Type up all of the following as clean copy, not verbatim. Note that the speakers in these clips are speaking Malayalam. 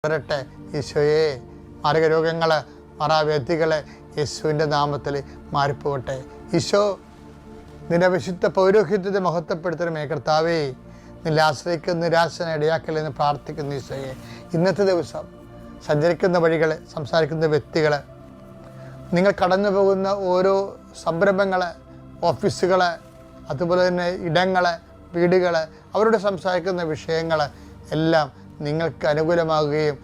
വരട്ടെ. ഈശോയെ മാരകരോഗങ്ങൾ മറാവ്യാധികളെ യേശുവിൻ്റെ നാമത്തിൽ മാറിപ്പോകട്ടെ. ഈശോ നിന്റെ വിശുദ്ധ പൗരോഹിത്യത്തെ മഹത്വപ്പെടുത്തണമേ കർത്താവേ. നിന്നെ ആശ്രയിക്കുന്ന നിരാശന ഇടയാക്കലെന്ന് പ്രാർത്ഥിക്കുന്നു ഈശോയെ. ഇന്നത്തെ ദിവസം സഞ്ചരിക്കുന്ന വഴികൾ, സംസാരിക്കുന്ന വ്യക്തികൾ, നിങ്ങൾ കടന്നു പോകുന്ന ഓരോ സംരംഭങ്ങൾ, ഓഫീസുകൾ, അതുപോലെ തന്നെ ഇടങ്ങൾ, വീടുകൾ, അവരോട് സംസാരിക്കുന്ന വിഷയങ്ങൾ എല്ലാം നിങ്ങൾക്ക് അനുകൂലമാകുകയും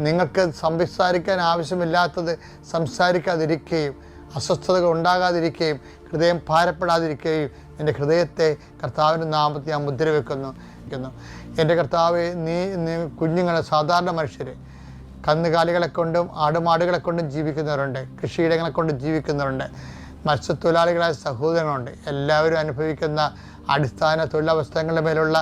നിങ്ങൾക്ക് സംസാരിക്കാൻ ആവശ്യമില്ലാത്തത് സംസാരിക്കാതിരിക്കുകയും അസ്വസ്ഥതകൾ ഉണ്ടാകാതിരിക്കുകയും ഹൃദയം ഭാരപ്പെടാതിരിക്കുകയും എൻ്റെ ഹൃദയത്തെ കർത്താവിൻ്റെ നാമത്തിൽ ഞാൻ മുദ്ര വെക്കുന്നു. എൻ്റെ കർത്താവെ, നീ കുഞ്ഞുങ്ങളെ, സാധാരണ മനുഷ്യർ, കന്നുകാലികളെ കൊണ്ടും ആടുമാടുകളെ കൊണ്ടും ജീവിക്കുന്നവരുണ്ട്, കൃഷിയിടങ്ങളെ കൊണ്ട് ജീവിക്കുന്നവരുണ്ട്, മത്സ്യത്തൊഴിലാളികളായ സഹോദരങ്ങളുണ്ട്. എല്ലാവരും അനുഭവിക്കുന്ന അടിസ്ഥാന തൊഴിലവസ്ഥകളുടെ മേലുള്ള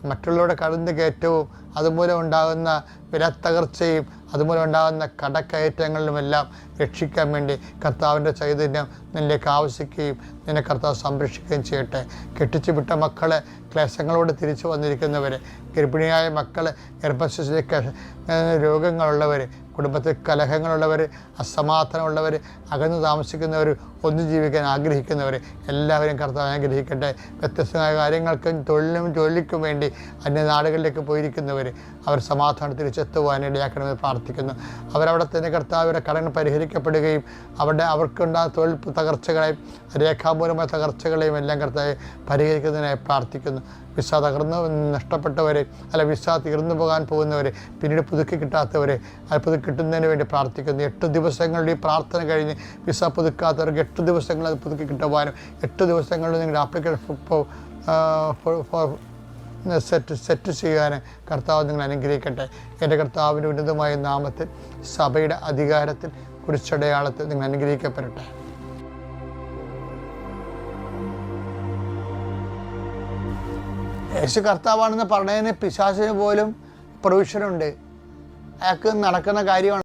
മറ്റുള്ളവരുടെ കടന്നുകയറ്റവും അതുമൂലം ഉണ്ടാകുന്ന വിലത്തകർച്ചയും അതുമൂലം ഉണ്ടാകുന്ന കടക്കയറ്റങ്ങളിലുമെല്ലാം രക്ഷിക്കാൻ വേണ്ടി കർത്താവിൻ്റെ ചൈതന്യം നിന്നിലേക്ക് ആവശ്യിക്കുകയും നിന്നെ കർത്താവ് സംരക്ഷിക്കുകയും ചെയ്യട്ടെ. കെട്ടിച്ചു വിട്ട മക്കളെ, ക്ലേശങ്ങളോട് തിരിച്ചു വന്നിരിക്കുന്നവർ, ഗർഭിണിയായ മക്കൾ, ഗർഭശിശുക്കൾ, രോഗങ്ങളുള്ളവർ, കുടുംബത്തിൽ കലഹങ്ങളുള്ളവർ, അസമാധാനമുള്ളവർ, അകന്നു താമസിക്കുന്നവർ, ഒന്നു ജീവിക്കാൻ ആഗ്രഹിക്കുന്നവർ എല്ലാവരും കർത്താവ് അനുഗ്രഹിക്കട്ടെ. വ്യത്യസ്തമായ കാര്യങ്ങൾക്കും ജോലിക്കും വേണ്ടി അന്യനാടുകളിലേക്ക് പോയിരിക്കുന്നവർ അവർ സമാധാനം തിരിച്ചെത്തുവാൻ ഇടയാക്കണമെന്ന് പ്രാർത്ഥിക്കുന്നു. അവരവിടെ തന്നെ കർത്താവിൻ്റെ കടങ്ങൾ പരിഹരിക്കപ്പെടുകയും അവർക്കുണ്ടാകുന്ന തൊഴിൽ തകർച്ചകളെയും രേഖാമൂലമായ തകർച്ചകളെയും എല്ലാം കർത്താവ് പരിഹരിക്കുന്നതിനായി പ്രാർത്ഥിക്കുന്നു. വിസ നഷ്ടപ്പെട്ടവർ, വിസ തീർന്നു പോകാൻ പോകുന്നവർ, പിന്നീട് പുതുക്കി കിട്ടാത്തവർ, അത് പുതുക്കി കിട്ടുന്നതിന് വേണ്ടി പ്രാർത്ഥിക്കുന്നു. 8 ദിവസങ്ങളുടെ ഈ പ്രാർത്ഥന കഴിഞ്ഞ് വിസ പുതുക്കാത്തവർക്ക് 8 ദിവസങ്ങൾ അത് പുതുക്കി കിട്ടുവാനും 8 ദിവസങ്ങളിൽ നിങ്ങളുടെ ആപ്ലിക്കേഷൻ സെറ്റ് ചെയ്യാൻ കർത്താവ് നിങ്ങൾ അനുഗ്രഹിക്കട്ടെ. എൻ്റെ കർത്താവിൻ്റെ ഉന്നതമായ നാമത്തിൽ, സഭയുടെ അധികാരത്തിൽ, കുരിശടയാളത്തിൽ നിങ്ങൾ അനുഗ്രഹിക്കപ്പെടട്ടെ. യേശു കർത്താവാണെന്ന് പറഞ്ഞതിന് പിശാചിന് പോലും പ്രൊവിഷനുണ്ട്. അയാൾക്ക് നടക്കുന്ന കാര്യമാണ്.